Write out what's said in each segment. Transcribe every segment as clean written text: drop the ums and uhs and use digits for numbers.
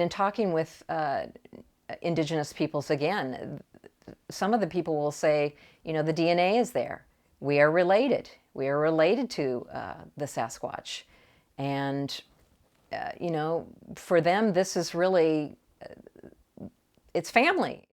In talking with Indigenous peoples again, some of the people will say, you know, the DNA is there. We are related. We are related to the Sasquatch. And, you know, for them, this is really, it's family.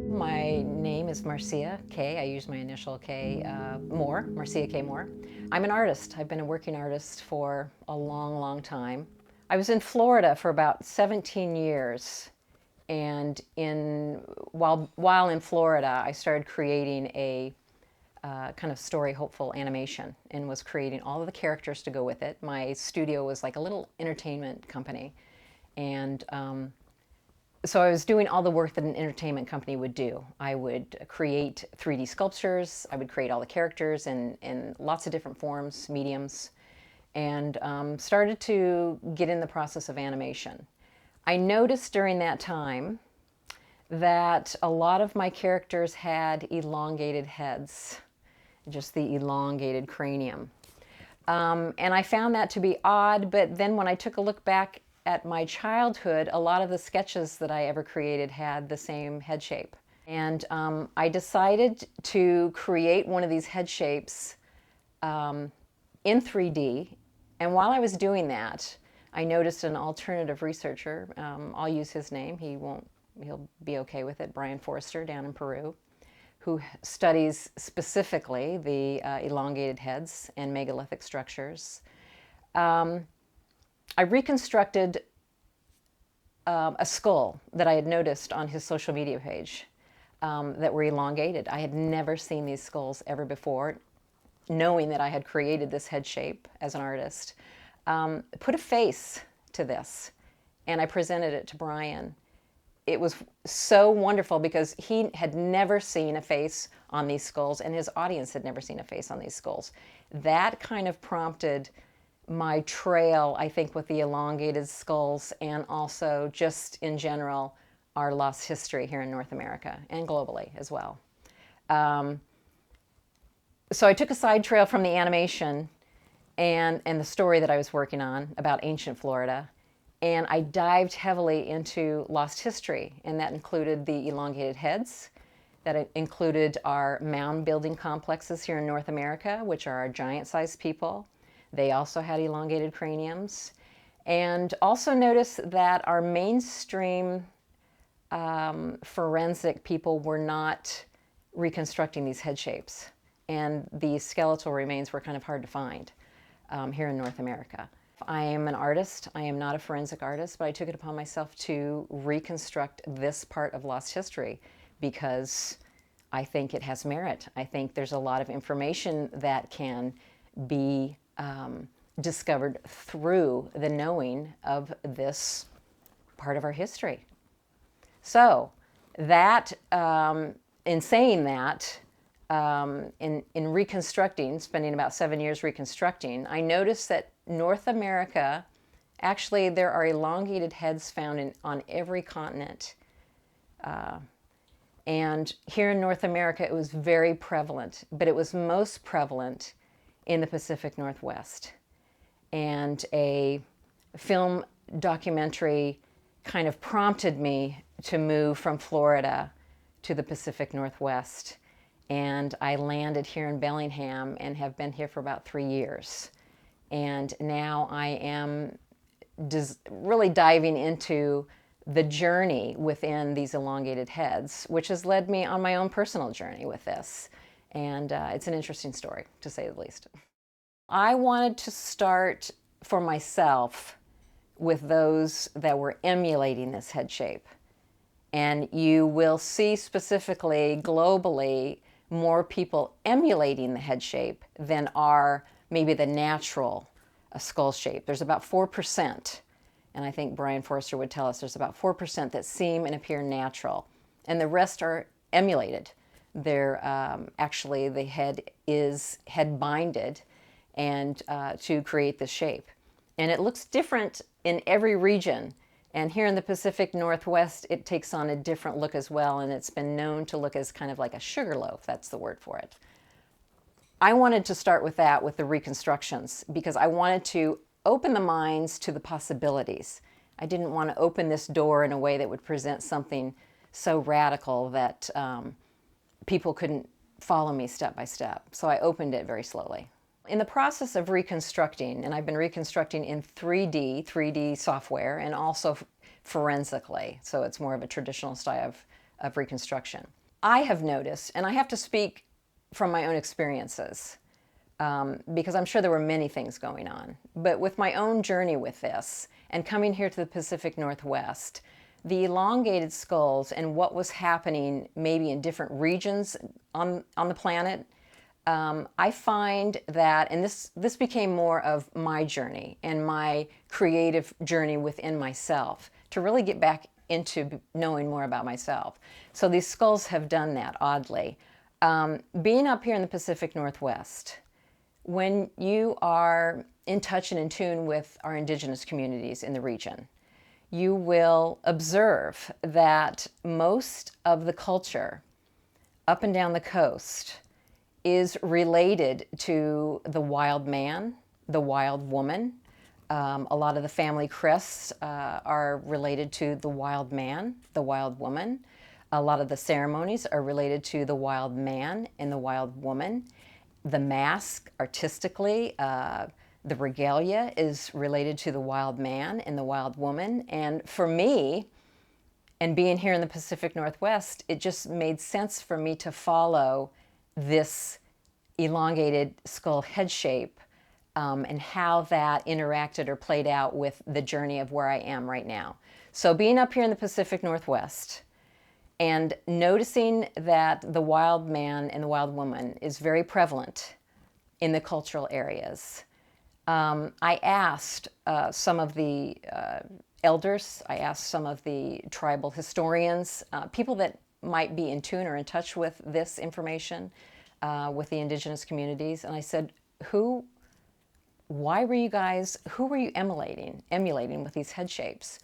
My name is Marcia K. I use my initial K, Marcia K. Moore. I'm an artist. I've been a working artist for a long, long time. I was in Florida for about 17 years. And while in Florida, I started creating a kind of story hopeful animation and was creating all of the characters to go with it. My studio was like a little entertainment company. And so I was doing all the work that an entertainment company would do. I would create 3D sculptures. I would create all the characters in lots of different forms, mediums, and started to get in the process of animation. I noticed during that time that a lot of my characters had elongated heads, just the elongated cranium. And I found that to be odd, but then when I took a look back at my childhood, a lot of the sketches that I ever created had the same head shape. And I decided to create one of these head shapes in 3D. And while I was doing that, I noticed an alternative researcher. I'll use his name. He'll be okay with it. Brian Forrester down in Peru, who studies specifically the elongated heads and megalithic structures. I reconstructed a skull that I had noticed on his social media page that were elongated. I had never seen these skulls ever before, knowing that I had created this head shape as an artist. Put a face to this, and I presented it to Brian. It was so wonderful because he had never seen a face on these skulls, and his audience had never seen a face on these skulls. That kind of prompted my trail, I think, with the elongated skulls, and also just in general, our lost history here in North America and globally as well. So I took a side trail from the animation and the story that I was working on about ancient Florida, and I dived heavily into lost history, and that included the elongated heads, that included our mound building complexes here in North America, which are our giant-sized people. They also had elongated craniums. And also notice that our mainstream forensic people were not reconstructing these head shapes. And the skeletal remains were kind of hard to find here in North America. I am an artist. I am not a forensic artist, but I took it upon myself to reconstruct this part of lost history because I think it has merit. I think there's a lot of information that can be discovered through the knowing of this part of our history. So that, in saying that, in reconstructing, spending about 7 years reconstructing, I noticed that North America, actually there are elongated heads found on every continent. And here in North America, it was very prevalent, but it was most prevalent in the Pacific Northwest. And a film documentary kind of prompted me to move from Florida to the Pacific Northwest. And I landed here in Bellingham and have been here for about 3 years. And now I am really diving into the journey within these elongated heads, which has led me on my own personal journey with this. And it's an interesting story, to say the least. I wanted to start for myself with those that were emulating this head shape. And you will see specifically, globally, more people emulating the head shape than are maybe the natural skull shape. There's about 4%, and I think Brian Forrester would tell us there's about 4% that seem and appear natural, and the rest are emulated. They're actually, the head is head-binded and to create the shape. And it looks different in every region. And here in the Pacific Northwest, it takes on a different look as well, and it's been known to look as kind of like a sugar loaf. That's the word for it. I wanted to start with that, with the reconstructions, because I wanted to open the minds to the possibilities. I didn't want to open this door in a way that would present something so radical that people couldn't follow me step by step. So I opened it very slowly. In the process of reconstructing, and I've been reconstructing in 3D software, and also forensically, so it's more of a traditional style of reconstruction. I have noticed, and I have to speak from my own experiences, because I'm sure there were many things going on, but with my own journey with this, and coming here to the Pacific Northwest, the elongated skulls and what was happening maybe in different regions on the planet, I find that, and this became more of my journey and my creative journey within myself, to really get back into knowing more about myself. So these skulls have done that, oddly. Being up here in the Pacific Northwest, when you are in touch and in tune with our indigenous communities in the region, you will observe that most of the culture up and down the coast is related to the wild man, the wild woman. A lot of the family crests are related to the wild man, the wild woman. A lot of the ceremonies are related to the wild man and the wild woman. The mask, artistically, the regalia is related to the wild man and the wild woman. And for me, and being here in the Pacific Northwest, it just made sense for me to follow this elongated skull head shape and how that interacted or played out with the journey of where I am right now. So being up here in the Pacific Northwest and noticing that the wild man and the wild woman is very prevalent in the cultural areas, I asked some of the elders, I asked some of the tribal historians, people that might be in tune or in touch with this information, with the indigenous communities, and I said, who were you emulating with these head shapes?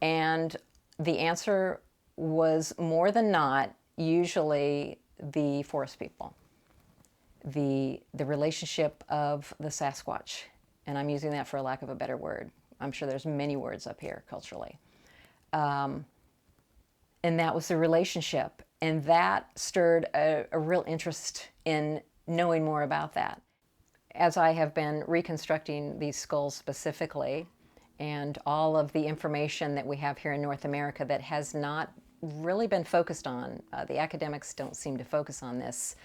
And the answer was more than not usually the forest people, the relationship of the Sasquatch, and I'm using that for a lack of a better word. I'm sure there's many words up here culturally. And that was the relationship. And that stirred a real interest in knowing more about that. As I have been reconstructing these skulls specifically, and all of the information that we have here in North America that has not really been focused on, the academics don't seem to focus on this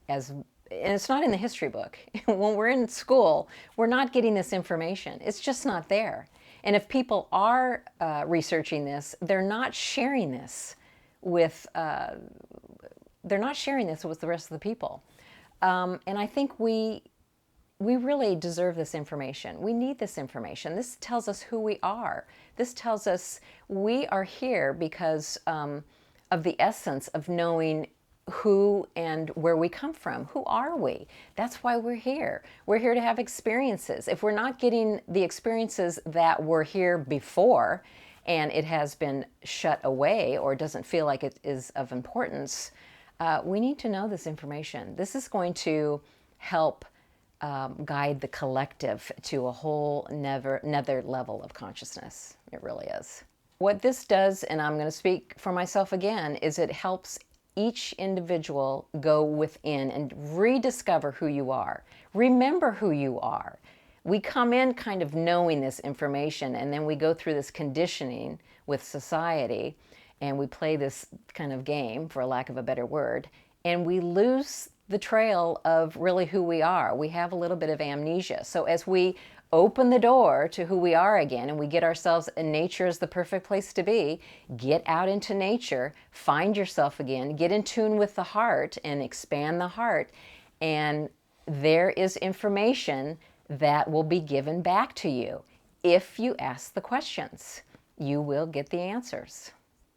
and it's not in the history book. When we're in school, we're not getting this information. It's just not there. And if people are researching this, they're not sharing this with the rest of the people. And I think we really deserve this information. We need this information. This tells us who we are. This tells us we are here because of the essence of knowing who and where we come from. Who are we? That's why we're here. We're here to have experiences. If we're not getting the experiences that were here before and it has been shut away or doesn't feel like it is of importance, we need to know this information. This is going to help guide the collective to a whole another level of consciousness. It really is. What this does, and I'm going to speak for myself again, is it helps each individual go within and rediscover who you are. Remember who you are. We come in kind of knowing this information, and then we go through this conditioning with society, and we play this kind of game, for a lack of a better word, and we lose the trail of really who we are. We have a little bit of amnesia. So as we open the door to who we are again, and we get ourselves, and nature is the perfect place to be, get out into nature, find yourself again, get in tune with the heart and expand the heart, and there is information that will be given back to you. If you ask the questions, you will get the answers.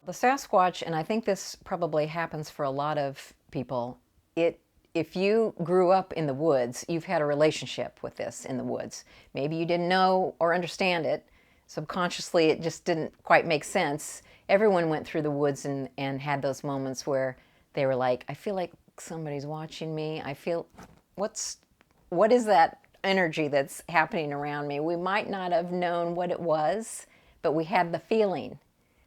The Sasquatch, and I think this probably happens for a lot of people, if you grew up in the woods, you've had a relationship with this in the woods. Maybe you didn't know or understand it. Subconsciously, it just didn't quite make sense. Everyone went through the woods and had those moments where they were like, I feel like somebody's watching me. I feel what is that energy that's happening around me? We might not have known what it was, but we had the feeling.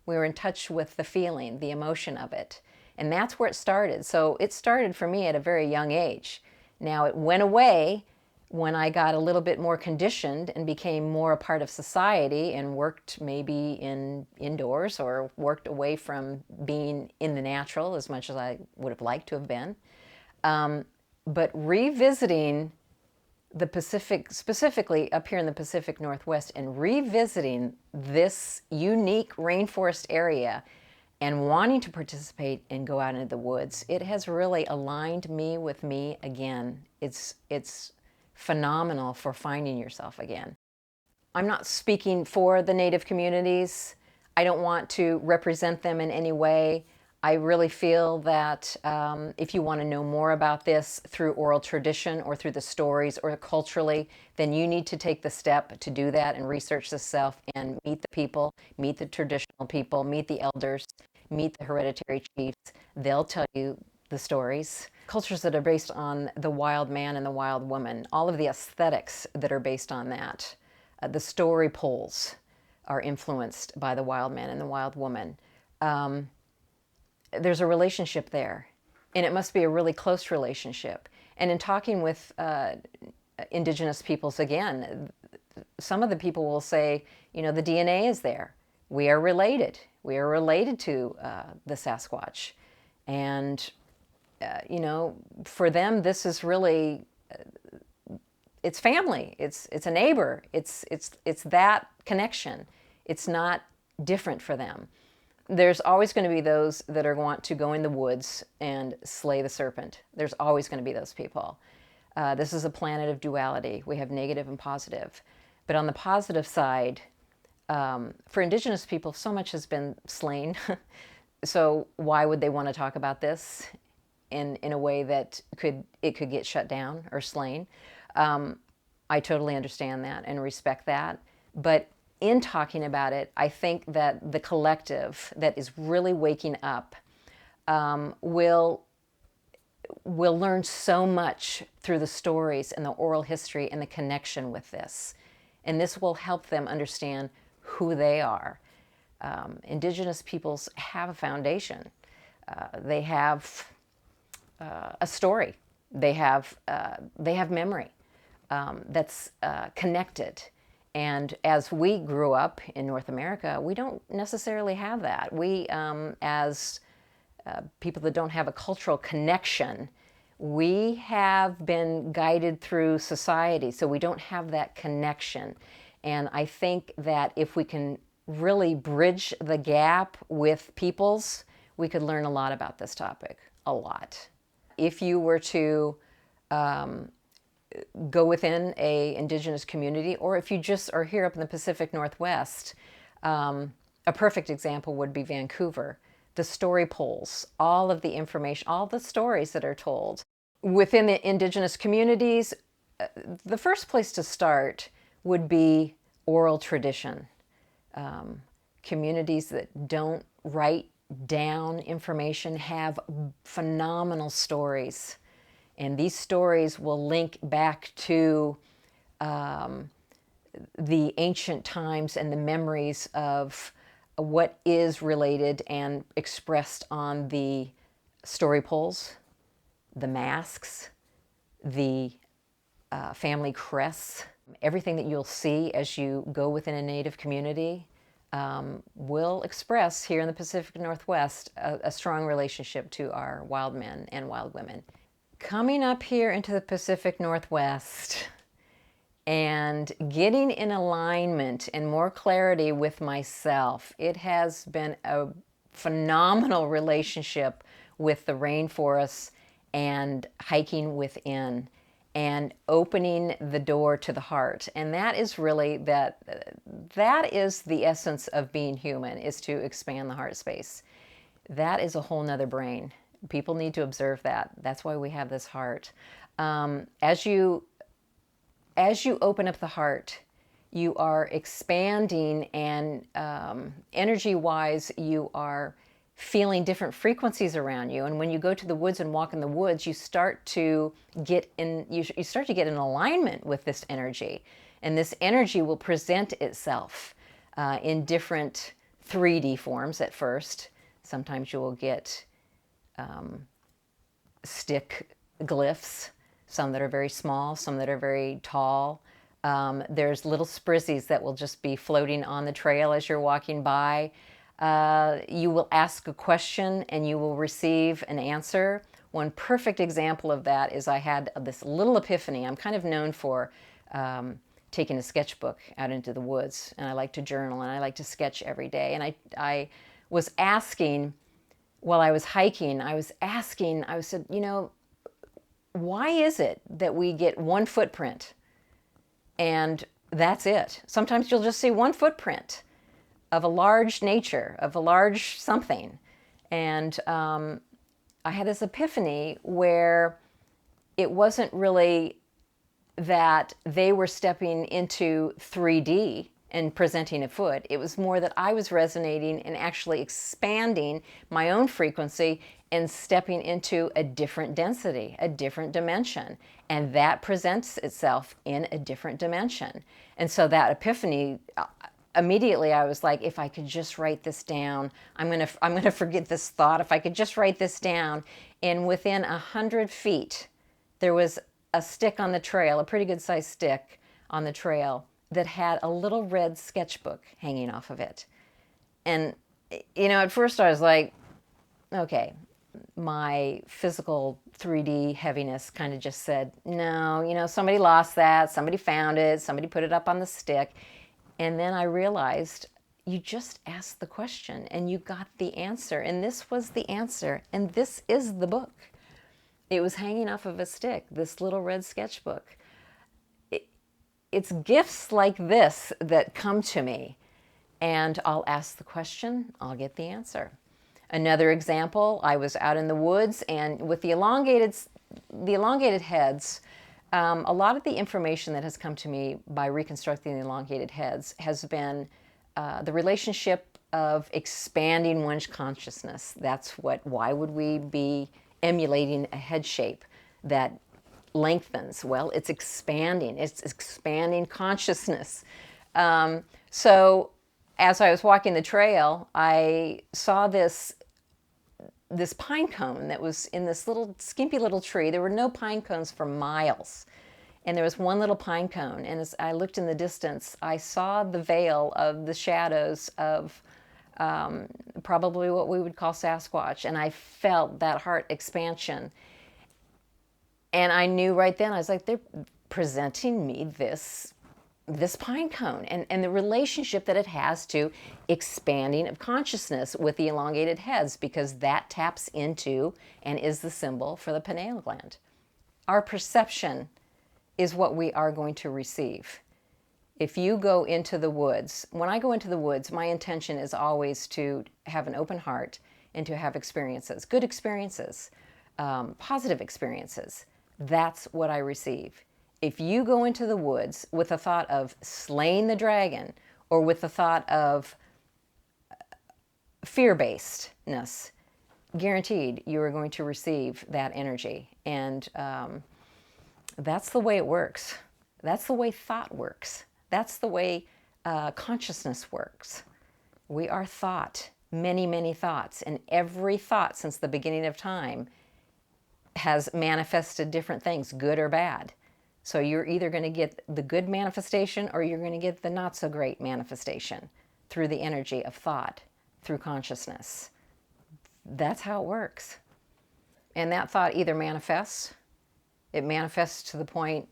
We were in touch with the feeling, the emotion of it. And that's where it started. So it started for me at a very young age. Now it went away when I got a little bit more conditioned and became more a part of society and worked maybe indoors or worked away from being in the natural as much as I would have liked to have been. But revisiting the Pacific, specifically up here in the Pacific Northwest, and revisiting this unique rainforest area and wanting to participate and go out into the woods, it has really aligned me with me again. It's phenomenal for finding yourself again. I'm not speaking for the Native communities. I don't want to represent them in any way. I really feel that if you want to know more about this through oral tradition or through the stories or culturally, then you need to take the step to do that and research this self and meet the people, meet the traditional people, meet the elders, meet the hereditary chiefs. They'll tell you the stories. Cultures that are based on the wild man and the wild woman, all of the aesthetics that are based on that. The story poles are influenced by the wild man and the wild woman. There's a relationship there, and it must be a really close relationship. And in talking with Indigenous peoples, again, some of the people will say, you know, the DNA is there. We are related. We are related to the Sasquatch. And, you know, for them, this is really, it's family. It's a neighbor. It's that connection. It's not different for them. There's always going to be those that are want to go in the woods and slay the serpent. There's always going to be those people. This is a planet of duality. We have negative and positive. But on the positive side, for Indigenous people, so much has been slain. So why would they want to talk about this in a way that it could get shut down or slain? I totally understand that and respect that. But in talking about it, I think that the collective that is really waking up will learn so much through the stories and the oral history and the connection with this. And this will help them understand who they are. Indigenous peoples have a foundation. They have a story. They have memory that's connected. And as we grew up in North America, we don't necessarily have that. We, as people that don't have a cultural connection, we have been guided through society, so we don't have that connection. And I think that if we can really bridge the gap with peoples, we could learn a lot about this topic, a lot. If you were to go within a Indigenous community, or if you just are here up in the Pacific Northwest, a perfect example would be Vancouver. The story poles, all of the information, all the stories that are told. Within the Indigenous communities, the first place to start would be oral tradition. Communities that don't write down information have phenomenal stories. And these stories will link back to the ancient times and the memories of what is related and expressed on the story poles, the masks, the family crests. Everything that you'll see as you go within a Native community will express here in the Pacific Northwest a strong relationship to our wild men and wild women. Coming up here into the Pacific Northwest and getting in alignment and more clarity with myself, it has been a phenomenal relationship with the rainforests and hiking within and opening the door to the heart. And that is really, that is the essence of being human, is to expand the heart space. That is a whole nother brain. People need to observe that. That's why we have this heart. As you open up the heart, you are expanding, and energy-wise, you are feeling different frequencies around you. And when you go to the woods and walk in the woods, you start to get in alignment with this energy. And this energy will present itself in different 3D forms at first. Sometimes you will get stick glyphs, some that are very small, some that are very tall. There's little sprizzies that will just be floating on the trail as you're walking by. You will ask a question and you will receive an answer. One perfect example of that is I had this little epiphany. I'm kind of known for taking a sketchbook out into the woods, and I like to journal and I like to sketch every day. And I was asking, while I was hiking, I said, you know, why is it that we get one footprint and that's it? Sometimes you'll just see one footprint of a large nature, of a large something. And I had this epiphany where it wasn't really that they were stepping into 3D and presenting a foot. It was more that I was resonating and actually expanding my own frequency and stepping into a different density, a different dimension. And that presents itself in a different dimension. And so that epiphany, immediately I was like, if I could just write this down, I'm gonna forget this thought. If I could just write this down. And within 100 feet, there was a stick on the trail, a pretty good sized stick on the trail that had a little red sketchbook hanging off of it. And, you know, at first I was like, okay, my physical 3D heaviness kind of just said, no, you know, somebody lost that, somebody found it, somebody put it up on the stick. And then I realized you just asked the question and you got the answer. And this was the answer. And this is the book. It was hanging off of a stick, this little red sketchbook. It's gifts like this that come to me, and I'll ask the question, I'll get the answer. Another example, I was out in the woods, and with the elongated heads, a lot of the information that has come to me by reconstructing the elongated heads has been the relationship of expanding one's consciousness. Why would we be emulating a head shape that lengthens? Well, it's expanding consciousness. So as I was walking the trail, I saw this pine cone that was in this little skimpy little tree. There were no pine cones for miles. And there was one little pine cone. And as I looked in the distance, I saw the veil of the shadows of probably what we would call Sasquatch. And I felt that heart expansion. And I knew right then, I was like, they're presenting me this pine cone and the relationship that it has to expanding of consciousness with the elongated heads, because that taps into and is the symbol for the pineal gland. Our perception is what we are going to receive. If you go into the woods, when I go into the woods, my intention is always to have an open heart and to have experiences, good experiences, positive experiences. That's what I receive. If you go into the woods with a thought of slaying the dragon or with the thought of fear-basedness, guaranteed you are going to receive that energy. And that's the way it works. That's the way thought works. That's the way consciousness works. We are thought, many, many thoughts. And every thought since the beginning of time has manifested different things, good or bad. So you're either going to get the good manifestation or you're going to get the not so great manifestation through the energy of thought, through consciousness. That's how it works. And that thought either manifests, it manifests to the point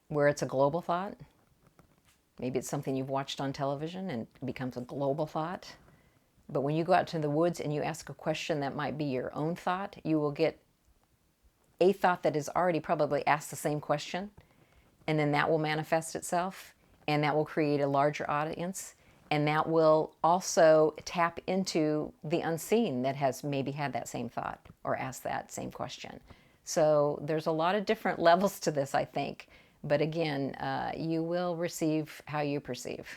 where it's a global thought. Maybe it's something you've watched on television and it becomes a global thought. But when you go out to the woods and you ask a question that might be your own thought, you will get a thought that has already probably asked the same question, and then that will manifest itself, and that will create a larger audience, and that will also tap into the unseen that has maybe had that same thought or asked that same question. So there's a lot of different levels to this, I think, but again, you will receive how you perceive.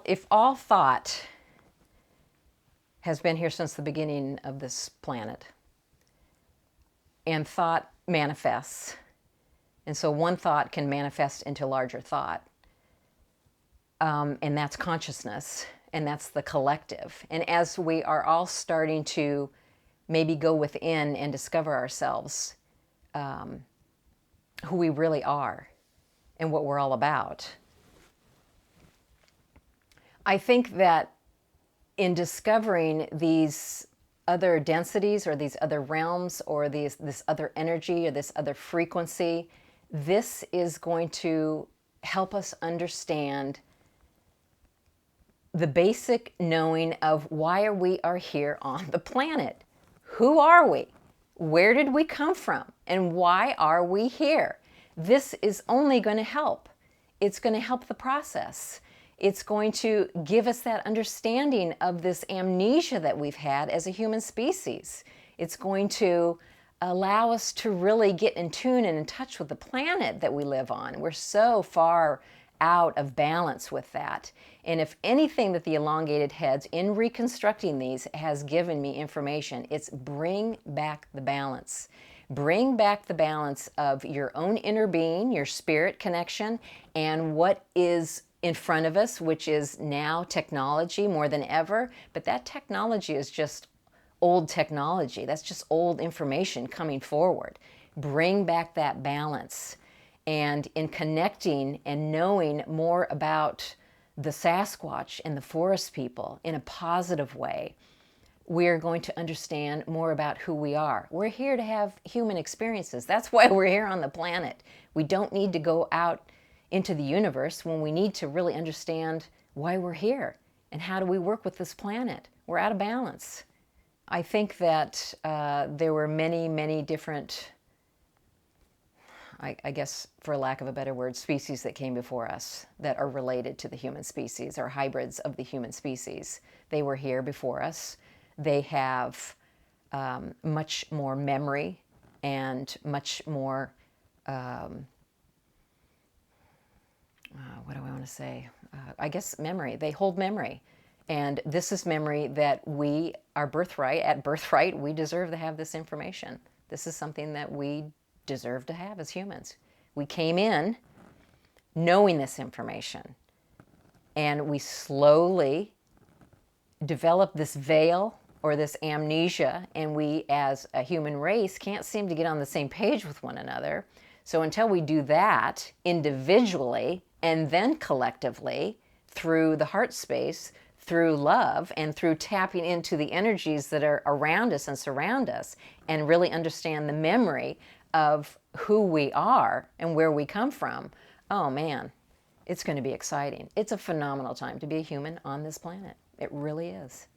If all thought has been here since the beginning of this planet. And thought manifests. And so one thought can manifest into larger thought. And that's consciousness. And that's the collective. And as we are all starting to maybe go within and discover ourselves, who we really are and what we're all about, I think that in discovering these other densities or these other realms or this other energy or this other frequency, this is going to help us understand the basic knowing of why we are here on the planet. Who are we? Where did we come from? And why are we here? This is only going to help. It's going to help the process. It's going to give us that understanding of this amnesia that we've had as a human species. It's going to allow us to really get in tune and in touch with the planet that we live on. We're so far out of balance with that. And if anything that the elongated heads in reconstructing these has given me information, it's bring back the balance. Bring back the balance of your own inner being, your spirit connection, and what is in front of us, which is now technology more than ever. But that technology is just old technology. That's just old information coming forward. Bring back that balance. And in connecting and knowing more about the Sasquatch and the forest people in a positive way, we're going to understand more about who we are. We're here to have human experiences. That's why we're here on the planet. We don't need to go out into the universe when we need to really understand why we're here and how do we work with this planet. We're out of balance. I think that there were many, many different, I guess for lack of a better word, species that came before us that are related to the human species or hybrids of the human species. They were here before us. They have much more memory and much more, what do I want to say? I guess memory. They hold memory. And this is memory that we, our birthright, at birthright, we deserve to have this information. This is something that we deserve to have as humans. We came in knowing this information. And we slowly developed this veil or this amnesia, and we as a human race can't seem to get on the same page with one another. So until we do that individually and then collectively through the heart space, through love, and through tapping into the energies that are around us and surround us, and really understand the memory of who we are and where we come from, oh man, it's going to be exciting. It's a phenomenal time to be a human on this planet. It really is.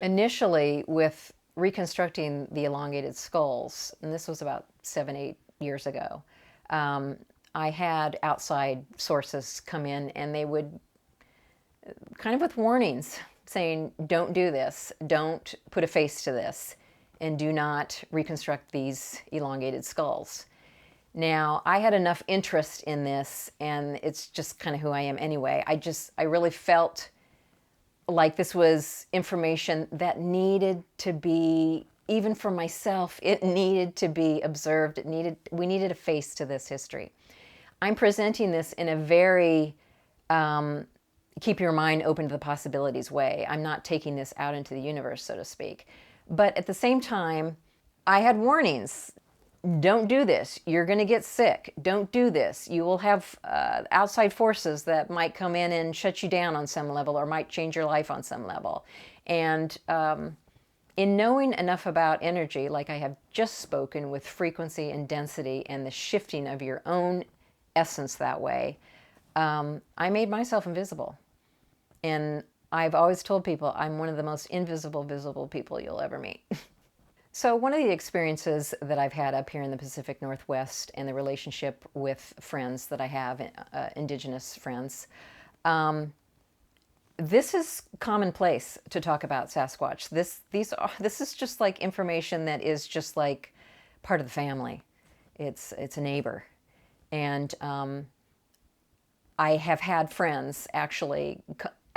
Initially, with reconstructing the elongated skulls, and this was about 7-8 years ago, I had outside sources come in and they would kind of with warnings saying, don't do this, don't put a face to this, and do not reconstruct these elongated skulls. Now, I had enough interest in this, and it's just kind of who I am anyway. I really felt like this was information that needed to be, even for myself, it needed to be observed. We needed a face to this history. I'm presenting this in a very keep your mind open to the possibilities way. I'm not taking this out into the universe, so to speak. But at the same time, I had warnings. Don't do this. You're going to get sick. Don't do this. You will have outside forces that might come in and shut you down on some level or might change your life on some level. And in knowing enough about energy, like I have just spoken with frequency and density and the shifting of your own essence that way, I made myself invisible. And I've always told people I'm one of the most invisible, visible people you'll ever meet. So one of the experiences that I've had up here in the Pacific Northwest and the relationship with friends that I have, Indigenous friends, this is commonplace to talk about Sasquatch. This is just like information that is just like part of the family. It's a neighbor. And I have had friends actually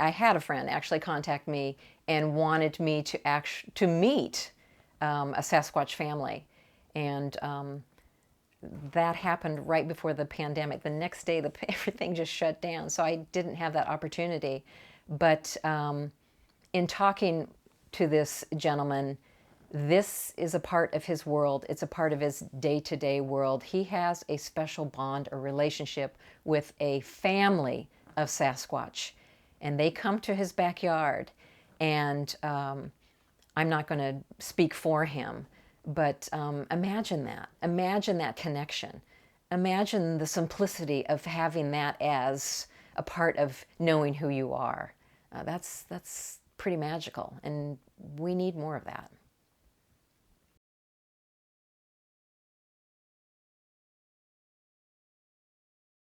I had a friend actually contact me and wanted me to meet a Sasquatch family, and that happened right before the pandemic. The next day, everything just shut down, so I didn't have that opportunity. But in talking to this gentleman, this is a part of his world. It's a part of his day-to-day world. He has a special bond or relationship with a family of Sasquatch, and they come to his backyard. And I'm not going to speak for him, but imagine that. Imagine that connection. Imagine the simplicity of having that as a part of knowing who you are. That's pretty magical, and we need more of that.